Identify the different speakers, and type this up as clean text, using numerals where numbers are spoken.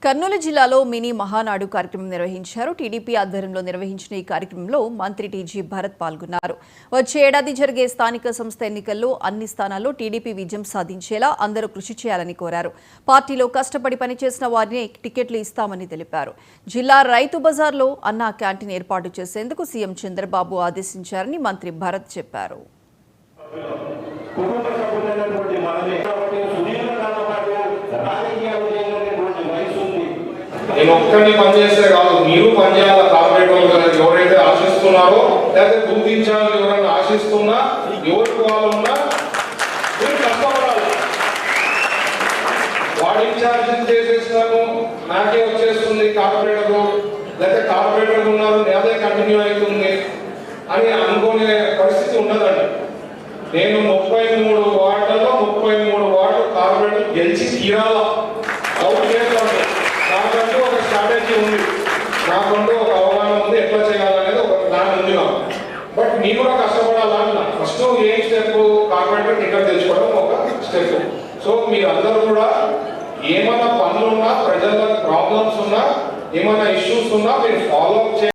Speaker 1: కర్నూలు జిల్లాలో మినీ మహానాడు కార్యక్రమం నిర్వహించారు. టీడీపీ ఆధ్వర్యంలో నిర్వహించిన ఈ కార్యక్రమంలో మంత్రి టీజీ భరత్ పాల్గొన్నారు. వచ్చే ఏడాది జరిగే స్థానిక సంస్థ ఎన్నికల్లో అన్ని స్థానాల్లో టీడీపీ విజయం సాధించేలా అందరూ కృషి చేయాలని కోరారు. పార్టీలో కష్టపడి పనిచేసిన వారిని టికెట్లు ఇస్తామని తెలిపారు. జిల్లా రైతు బజార్లో అన్నా క్యాంటీన్ ఏర్పాటు చేసేందుకు సీఎం చంద్రబాబు ఆదేశించారని మంత్రి భరత్ చెప్పారు.
Speaker 2: నేను ఒక్కరిని పనిచేస్తే కాదు, మీరు పనిచేయాలి. కార్పొరేట్ ఎవరైతే ఆశిస్తున్నారో లేదా గుర్తించాలని ఎవరైనా ఆశిస్తున్నా ఎవరికి వాళ్ళు ఉన్నా మీరు కష్టపడాలి. వాడు ఇన్ఛార్జ్ చేసేసినాను నాకే వచ్చేస్తుంది కార్పొరేటర్, లేకపోతే కార్పొరేటర్ ఉన్నారు నేనే కంటిన్యూ అవుతుంది అని అనుకునే పరిస్థితి ఉండదండి. నేను 33 వార్డులలో 33 వార్డు కార్పొరేటర్ గెలిచి తీరాలా. అవుట్ చేస్తాను. నాకంటూ ఒక స్ట్రాటజీ ఉంది, నాకంటూ ఒక అవగాహన ఉంది, ఎట్లా చేయాలనేది ఒక ప్లాన్ ఉంది నాకు. బట్ మీరు కూడా కష్టపడాలన్నా ఫస్ట్ ఏం స్టెప్, కార్పొరేటర్ టికెట్ తెచ్చుకోవడం ఒక స్టెప్. సో మీరందరూ కూడా ఏమైనా పనులు ఉన్నా, ప్రజల ప్రాబ్లమ్స్ ఉన్నా, ఏమైనా ఇష్యూస్ ఉన్నా మీరు ఫాలో అప్ చేయాలి.